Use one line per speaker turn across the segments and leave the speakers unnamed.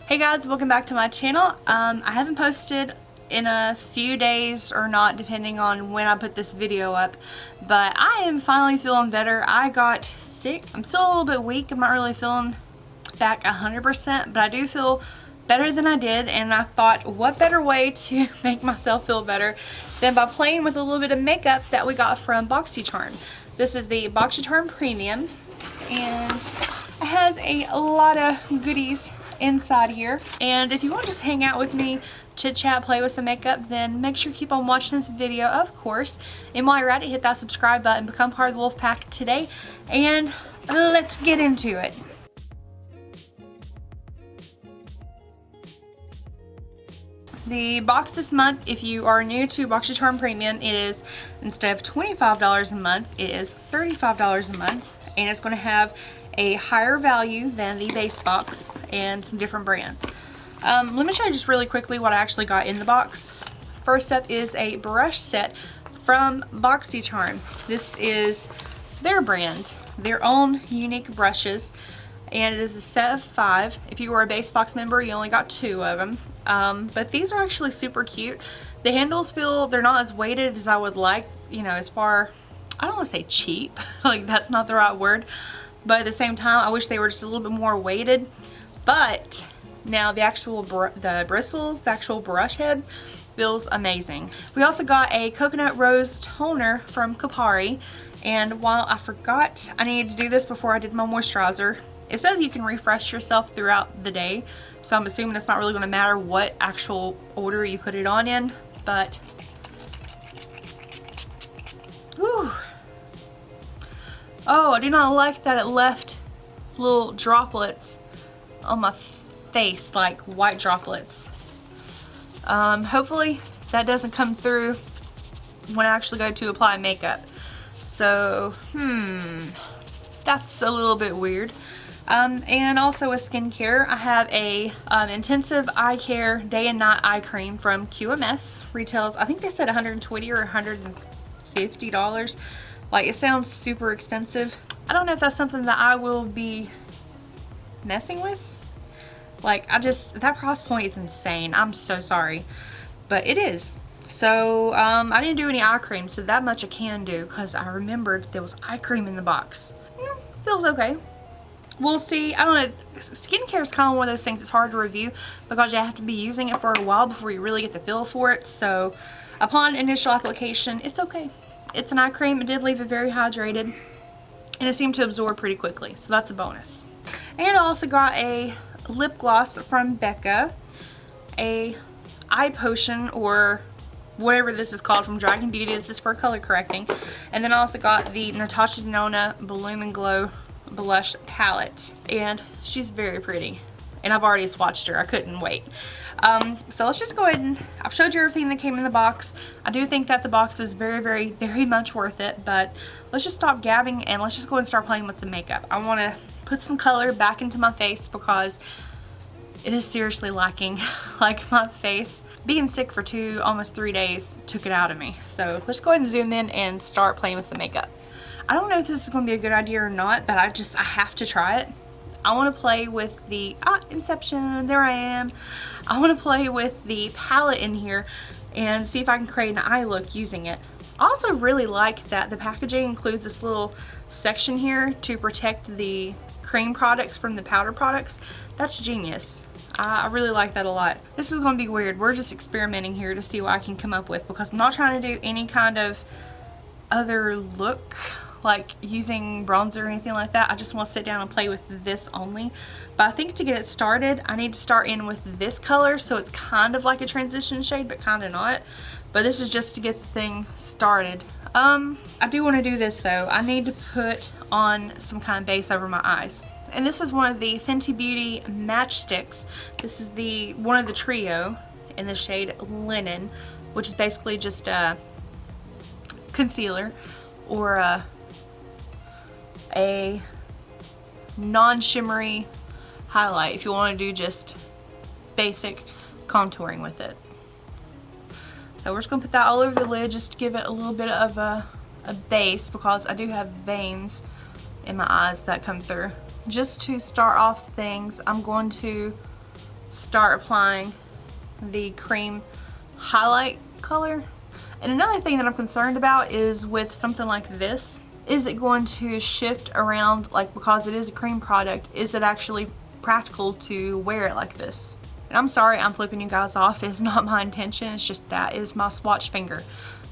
Hey guys, welcome back to my channel. I haven't posted in a few days or not, depending on when I put this video up, but I am finally feeling better. I got sick. I'm still a little bit weak. I'm not really feeling back 100%, but I do feel better than I did, and I thought, what better way to make myself feel better than by playing with a little bit of makeup that we got from Boxycharm. This is the Boxycharm Premium, and it has a lot of goodies inside here. And if you want to just hang out with me, chit chat, play with some makeup, then make sure you keep on watching this video, of course. And while you're at it, hit that subscribe button, become part of the Wolf Pack today, and let's get into it. The box this month, if you are new to Boxycharm Premium, it is, instead of $25 a month, it is $35 a month, and it's going to have a higher value than the base box and some different brands. Let me show you just really quickly what I actually got in the box. First up is a brush set from Boxycharm. This is their brand, their own unique brushes, and it is a set of 5. If you were a base box member, you only got 2 of them. But these are actually super cute. The handles they're not as weighted as I would like, you know, as far, I don't want to say cheap, like that's not the right word, but at the same time I wish they were just a little bit more weighted. But now the actual the bristles, the actual brush head feels amazing. We also got a coconut rose toner from Kopari, and while I forgot I needed to do this before I did my moisturizer, it says you can refresh yourself throughout the day, so I'm assuming it's not really going to matter what actual order you put it on in, but whew. Oh, I do not like that it left little droplets on my face, like white droplets. Hopefully that doesn't come through when I actually go to apply makeup. So, that's a little bit weird. And also with skincare, I have a intensive eye care day and night eye cream from QMS. Retails, I think they said $120 or $150. Like, it sounds super expensive. I don't know if that's something that I will be messing with. Like, that price point is insane. I'm so sorry, but it is. So I didn't do any eye cream, so that much I can do, because I remembered there was eye cream in the box. Feels okay. We'll see. I don't know. Skincare is kind of one of those things that's hard to review because you have to be using it for a while before you really get the feel for it. So upon initial application, it's okay. It's an eye cream. It did leave it very hydrated, and it seemed to absorb pretty quickly, so that's a bonus. And I also got a lip gloss from Becca, a eye potion, or whatever this is called, from Dragon Beauty. This is for color correcting. And then I also got the Natasha Denona Bloom and Glow blush palette, and she's very pretty, and I've already swatched her. I couldn't wait. So let's just go ahead and, I've showed you everything that came in the box. I do think that the box is very, very, very much worth it, but let's just stop gabbing and let's just go and start playing with some makeup. I want to put some color back into my face because it is seriously lacking. Like, my face, being sick for almost 3 days took it out of me. So let's go ahead and zoom in and start playing with some makeup. I don't know if this is going to be a good idea or not, but I have to try it. I want to play with the, Inception, there I am. I want to play with the palette in here and see if I can create an eye look using it. I also really like that the packaging includes this little section here to protect the cream products from the powder products. That's genius. I really like that a lot. This is going to be weird. We're just experimenting here to see what I can come up with, because I'm not trying to do any kind of other look, like using bronzer or anything like that. I just want to sit down and play with this only. But I think to get it started, I need to start in with this color, so it's kind of like a transition shade, but kind of not. But this is just to get the thing started. I do want to do this though. I need to put on some kind of base over my eyes. And this is one of the Fenty Beauty matchsticks. This is one of the trio in the shade Linen, which is basically just a concealer or a non-shimmery highlight if you want to do just basic contouring with it. So we're just going to put that all over the lid just to give it a little bit of a base, because I do have veins in my eyes that come through. Just to start off things, I'm going to start applying the cream highlight color. And another thing that I'm concerned about is with something like this, is it going to shift around, like, because it is a cream product, is it actually practical to wear it like this? And I'm sorry I'm flipping you guys off, it's not my intention, it's just that is my swatch finger.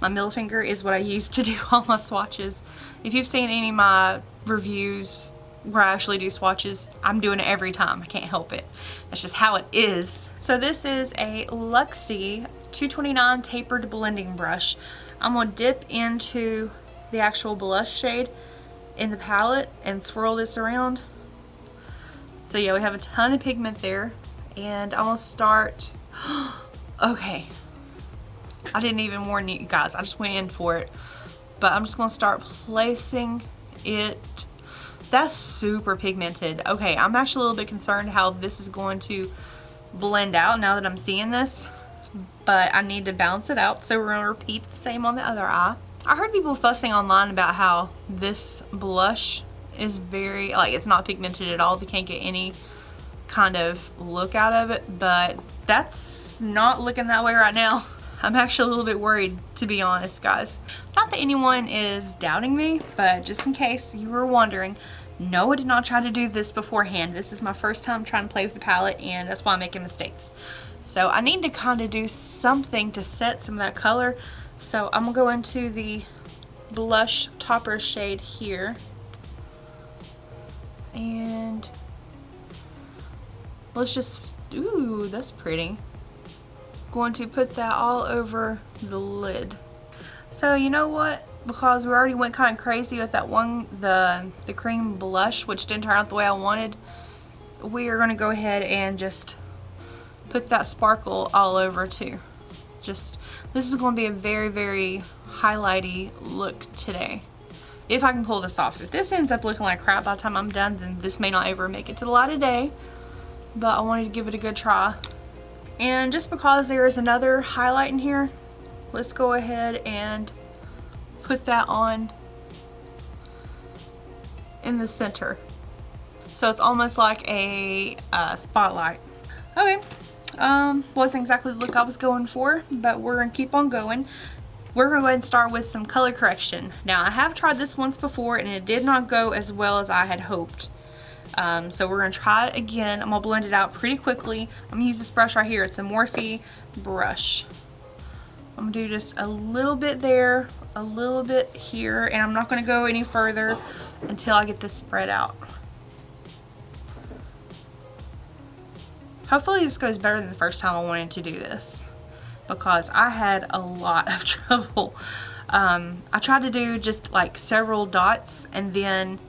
My middle finger is what I use to do all my swatches. If you've seen any of my reviews where I actually do swatches, I'm doing it every time. I can't help it. That's just how it is. So this is a Luxie 229 tapered blending brush. I'm gonna dip into the actual blush shade in the palette and swirl this around. So yeah, we have a ton of pigment there, and I'm gonna start. Okay, I didn't even warn you guys, I just went in for it. But I'm just gonna start placing it. That's super pigmented. Okay, I'm actually a little bit concerned how this is going to blend out now that I'm seeing this, but I need to balance it out, so we're gonna repeat the same on the other eye. I heard people fussing online about how this blush is very, like, it's not pigmented at all. They can't get any kind of look out of it, but that's not looking that way right now. I'm actually a little bit worried, to be honest, guys. Not that anyone is doubting me, but just in case you were wondering, no, I did not try to do this beforehand. This is my first time trying to play with the palette, and that's why I'm making mistakes. So I need to kind of do something to set some of that color. So I'm gonna go into the blush topper shade here, and let's just, ooh, that's pretty. Going to put that all over the lid. So you know what, because we already went kind of crazy with that one, the cream blush, which didn't turn out the way I wanted, we are going to go ahead and just put that sparkle all over too. Just, this is going to be a very, very highlighty look today, if I can pull this off. If this ends up looking like crap by the time I'm done, then this may not ever make it to the light of day, but I wanted to give it a good try. And just because there is another highlight in here, let's go ahead and put that on in the center. So it's almost like a spotlight. Okay, wasn't exactly the look I was going for, but we're gonna keep on going. We're gonna go ahead and start with some color correction. Now, I have tried this once before and it did not go as well as I had hoped. So we're gonna try it again. I'm gonna blend it out pretty quickly. I'm gonna use this brush right here. It's a Morphe brush. I'm gonna do just a little bit there, a little bit here, and I'm not gonna go any further until I get this spread out. Hopefully this goes better than the first time I wanted to do this, because I had a lot of trouble. I tried to do just like several dots and then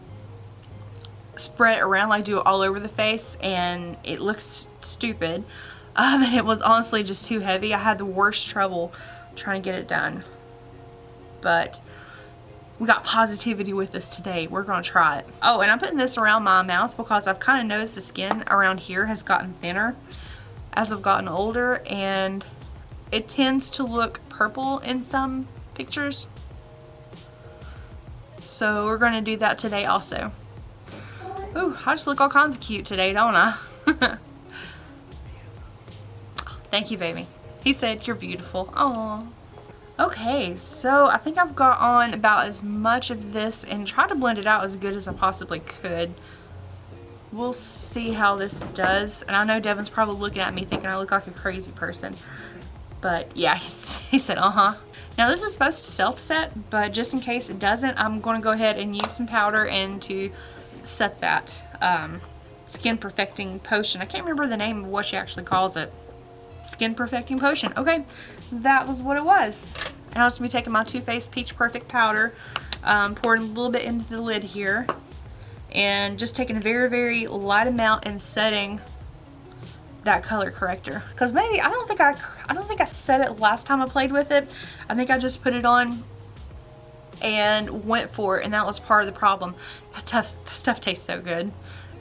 spread it around, like do it all over the face, and it looks stupid. And it was honestly just too heavy. I had the worst trouble trying to get it done. But we got positivity with this today. We're gonna try it. Oh, and I'm putting this around my mouth because I've kind of noticed the skin around here has gotten thinner as I've gotten older, and it tends to look purple in some pictures. So we're gonna do that today also. Ooh, I just look all kinds of cute today, don't I? Thank you, baby. He said you're beautiful. Aww. Okay, so I think I've got on about as much of this and tried to blend it out as good as I possibly could. We'll see how this does. And I know Devin's probably looking at me thinking I look like a crazy person. But yeah, he said, uh-huh. Now this is supposed to self-set, but just in case it doesn't, I'm going to go ahead and use some powder and to set that skin perfecting potion. I can't remember the name of what she actually calls it. Skin perfecting potion. Okay, that was what it was. And I'll just be taking my Too Faced Peach Perfect powder, pouring a little bit into the lid here, and just taking a very, very light amount and setting that color corrector. Because maybe I don't think I set it last time I played with it. I think I just put it on and went for it, and that was part of the problem. That stuff tastes so good.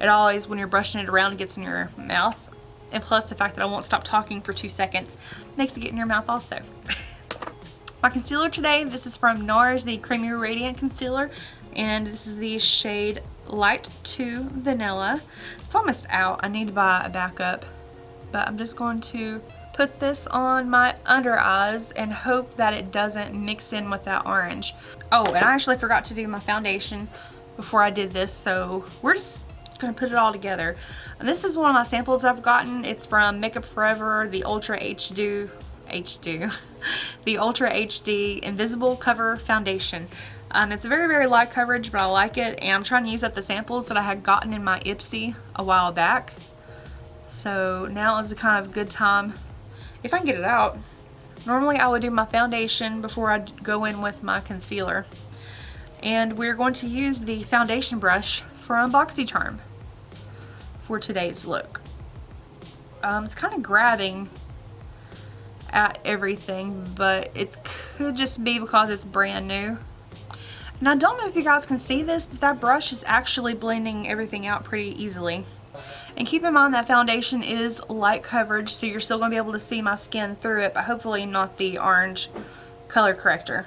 It always, when you're brushing it around, it gets in your mouth. And plus the fact that I won't stop talking for 2 seconds makes it get in your mouth also. My concealer today, this is from NARS, the Creamy Radiant Concealer, and this is the shade Light 2 Vanilla. It's almost out. I need to buy a backup. but I'm just going to put this on my under eyes and hope that it doesn't mix in with that orange. Oh, and I actually forgot to do my foundation before I did this, so we're just gonna put it all together. And this is one of my samples I've gotten. It's from Makeup Forever, the Ultra HD the Ultra HD Invisible Cover Foundation. It's a very, very light coverage, but I like it, and I'm trying to use up the samples that I had gotten in my Ipsy a while back. So now is the kind of good time, if I can get it out. Normally I would do my foundation before I go in with my concealer. And we're going to use the foundation brush from Boxycharm for today's look. It's kind of grabbing at everything, but it could just be because it's brand new. And I don't know if you guys can see this, but that brush is actually blending everything out pretty easily. And keep in mind that foundation is light coverage, so you're still going to be able to see my skin through it, but hopefully not the orange color corrector.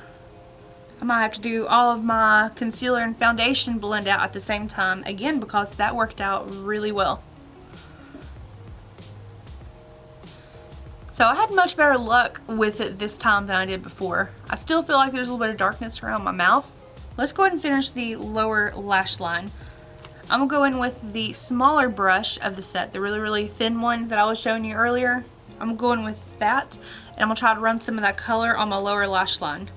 I might have to do all of my concealer and foundation blend out at the same time, again, because that worked out really well. So I had much better luck with it this time than I did before. I still feel like there's a little bit of darkness around my mouth. Let's go ahead and finish the lower lash line. I'm going to go in with the smaller brush of the set, the really, really thin one that I was showing you earlier. I'm going with that, and I'm going to try to run some of that color on my lower lash line.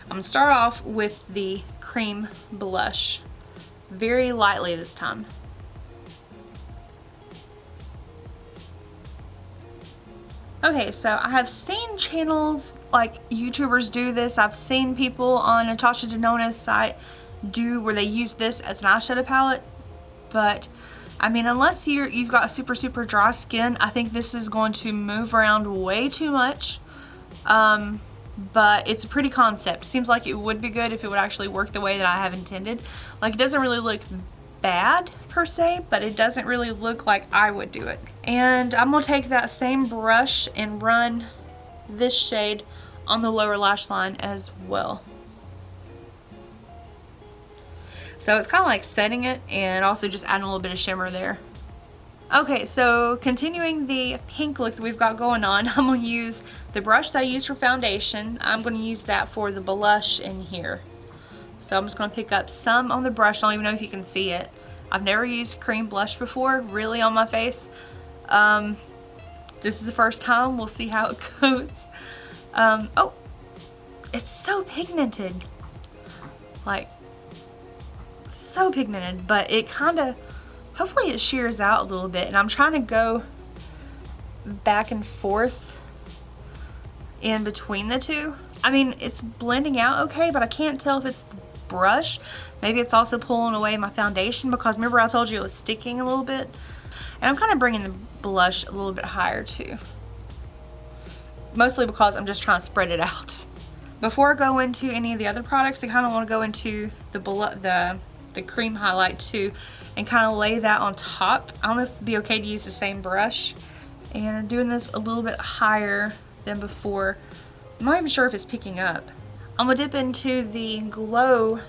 I'm going to start off with the cream blush, very lightly this time. Okay, so I have seen channels like YouTubers do this. I've seen people on Natasha Denona's site do where they use this as an eyeshadow palette, but I mean, unless you've got super, super dry skin, I think this is going to move around way too much. But it's a pretty concept. Seems like it would be good if it would actually work the way that I have intended. Like, it doesn't really look bad per se, but it doesn't really look like I would do it. And I'm going to take that same brush and run this shade on the lower lash line as well. So it's kind of like setting it and also just adding a little bit of shimmer there. Okay, so continuing the pink look that we've got going on, I'm going to use the brush that I used for foundation. I'm going to use that for the blush in here. So I'm just going to pick up some on the brush. I don't even know if you can see it. I've never used cream blush before, really, on my face. This is the first time. We'll see how it goes. Oh, it's so pigmented. Like, so pigmented, but it kind of, hopefully it shears out a little bit, and I'm trying to go back and forth in between the two. I mean, it's blending out okay, but I can't tell if it's the brush. Maybe it's also pulling away my foundation, because remember I told you it was sticking a little bit. And I'm kind of bringing the blush a little bit higher too, mostly because I'm just trying to spread it out. Before I go into any of the other products, I kind of want to go into the cream highlight too, and kind of lay that on top. I don't know if it'd be okay to use the same brush, and I'm doing this a little bit higher than before. I'm not even sure if it's picking up. I'm gonna dip into the glow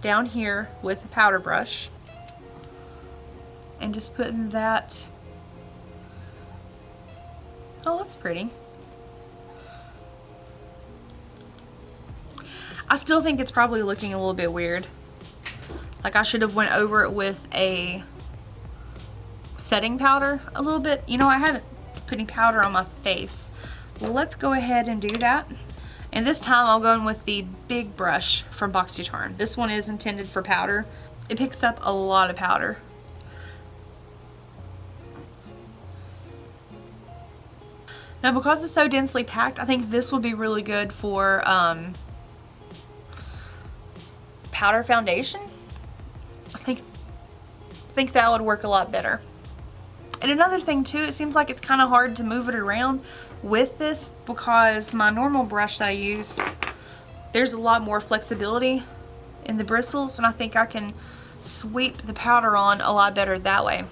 down here with the powder brush and just putting that. Oh, that's pretty. I still think it's probably looking a little bit weird. Like, I should have went over it with a setting powder a little bit. You know, I haven't put any powder on my face. Well, let's go ahead and do that. And this time I'll go in with the big brush from Boxycharm. This one is intended for powder. It picks up a lot of powder. Now, because it's so densely packed, I think this will be really good for powder foundation. I think that would work a lot better. And another thing too, it seems like it's kind of hard to move it around with this, because my normal brush that I use, there's a lot more flexibility in the bristles, and I think I can sweep the powder on a lot better that way.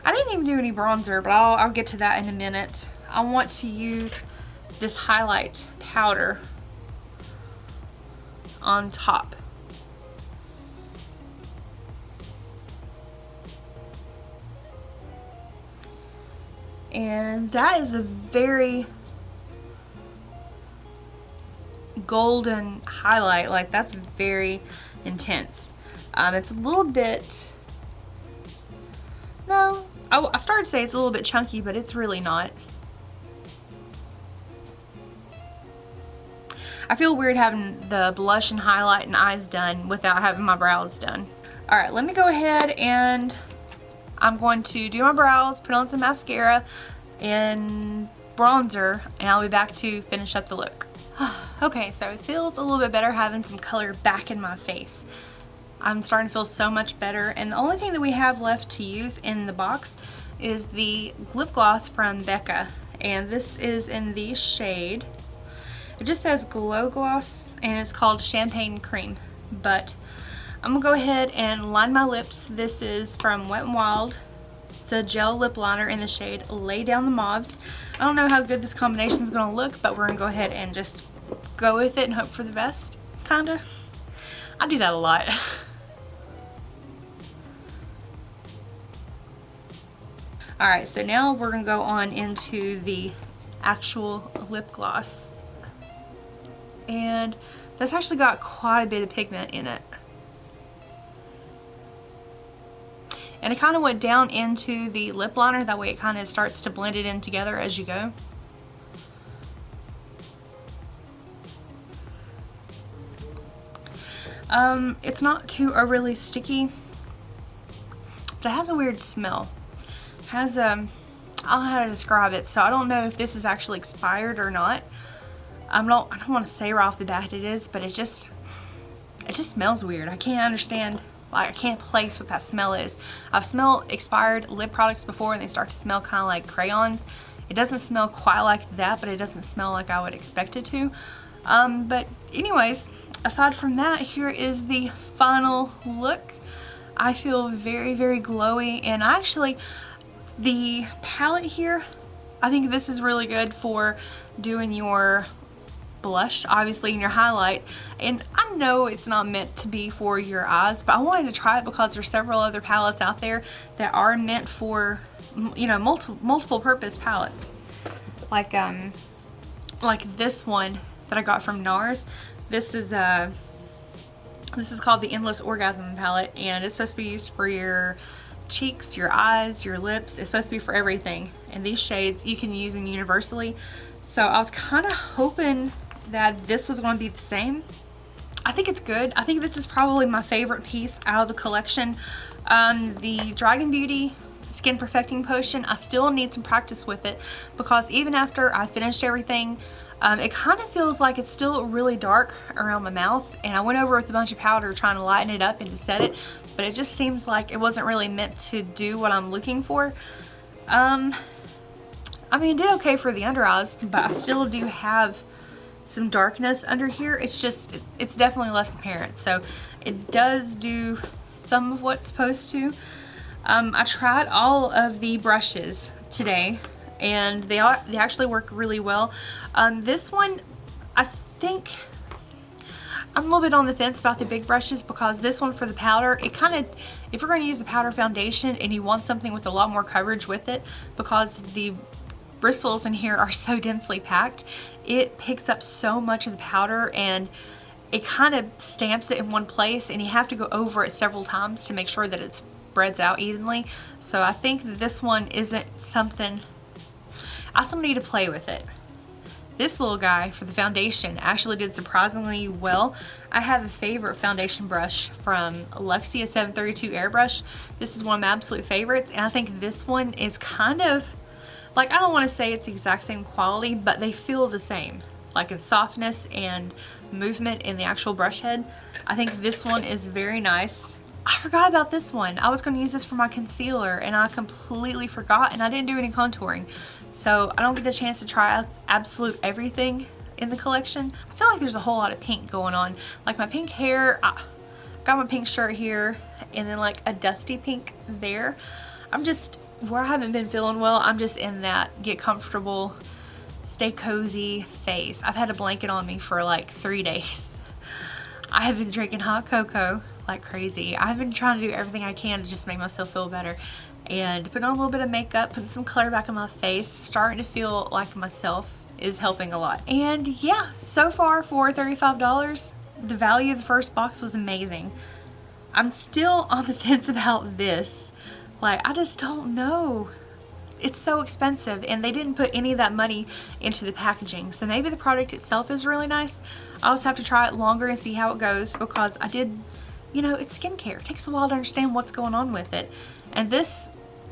I didn't even do any bronzer, but I'll get to that in a minute. I want to use this highlight powder on top. And that is a very golden highlight. Like, that's very intense. It's a little bit, no, I started to say it's a little bit chunky, but it's really not. I feel weird having the blush and highlight and eyes done without having my brows done. All right, let me go ahead and I'm going to do my brows, put on some mascara and bronzer, and I'll be back to finish up the look. Okay, so it feels a little bit better having some color back in my face. I'm starting to feel so much better, and the only thing that we have left to use in the box is the lip gloss from Becca, and this is in the shade, it just says Glow Gloss, and it's called Champagne Cream, but I'm gonna go ahead and line my lips. This is from Wet n Wild. It's a gel lip liner in the shade Lay Down the Mauves. I don't know how good this combination is gonna look, but we're gonna go ahead and just go with it and hope for the best, kinda. I do that a lot. Alright, so now we're gonna go on into the actual lip gloss. And that's actually got quite a bit of pigment in it. And it kind of went down into the lip liner, that way it kind of starts to blend it in together as you go. It's not too overly sticky, but it has a weird smell. It has I don't know how to describe it, so I don't know if this is actually expired or not. I don't want to say right off the bat it is, but it just smells weird. I can't understand, like, I can't place what that smell is. I've smelled expired lip products before and they start to smell kind of like crayons. It doesn't smell quite like that, but it doesn't smell like I would expect it to. But anyways, aside from that, here is the final look. I feel very, very glowy, and actually the palette here, I think this is really good for doing your blush, obviously, in your highlight. And I know it's not meant to be for your eyes, but I wanted to try it because there's several other palettes out there that are meant for, you know, multiple purpose palettes. Like this one that I got from NARS. This is called the Endless Orgasm palette, and it's supposed to be used for your cheeks, your eyes, your lips. It's supposed to be for everything. And these shades you can use them universally. So I was kind of hoping that this was going to be the same. I think it's good. I think this is probably my favorite piece out of the collection. The Dragon Beauty Skin Perfecting Potion, I still need some practice with it because even after I finished everything, it kind of feels like it's still really dark around my mouth, and I went over with a bunch of powder trying to lighten it up and to set it, but it just seems like it wasn't really meant to do what I'm looking for. I mean, it did okay for the under eyes, but I still do have some darkness under here. It's just, it's definitely less apparent, so it does do some of what's supposed to. I tried all of the brushes today, and they actually work really well. This one, I think I'm a little bit on the fence about the big brushes because this one for the powder, it kind of, if you're going to use a powder foundation and you want something with a lot more coverage with it, because the bristles in here are so densely packed, it picks up so much of the powder and it kind of stamps it in one place, and you have to go over it several times to make sure that it spreads out evenly. So I think that this one isn't something, I still need to play with it. This little guy for the foundation actually did surprisingly well. I have a favorite foundation brush from Luxia 732 Airbrush. This is one of my absolute favorites, and I think this one is kind of, like, I don't want to say it's the exact same quality, but they feel the same, like in softness and movement in the actual brush head. I think this one is very nice. I forgot about this one. I was going to use this for my concealer and I completely forgot, and I didn't do any contouring. So I don't get a chance to try out absolute everything in the collection. I feel like there's a whole lot of pink going on. Like my pink hair, I got my pink shirt here, and then like a dusty pink there. I'm just, where I haven't been feeling well, I'm just in that get comfortable, stay cozy phase. I've had a blanket on me for like 3 days. I have been drinking hot cocoa like crazy. I've been trying to do everything I can to just make myself feel better. and putting on a little bit of makeup, putting some color back on my face, starting to feel like myself is helping a lot. And yeah, so far for $35, the value of the first box was amazing. I'm still on the fence about this. Like, I just don't know. It's so expensive, and they didn't put any of that money into the packaging. So maybe the product itself is really nice. I also have to try it longer and see how it goes, because I did, you know, it's skincare. It takes a while to understand what's going on with it. And this,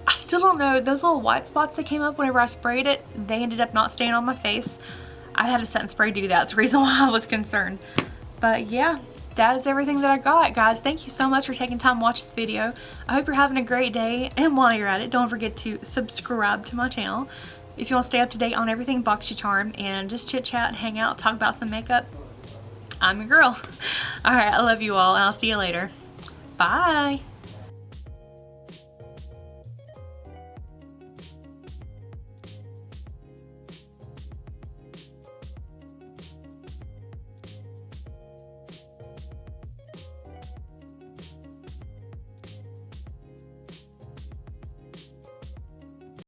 I still don't know. Those little white spots that came up whenever I sprayed it, they ended up not staying on my face. I had a setting spray do that. That's the reason why I was concerned. But yeah, that is everything that I got, guys. Thank you so much for taking time to watch this video. I hope you're having a great day, and while you're at it, don't forget to subscribe to my channel if you want to stay up to date on everything Boxycharm and just chit chat and hang out, talk about some makeup. I'm your girl. Alright, I love you all, and I'll see you later. Bye.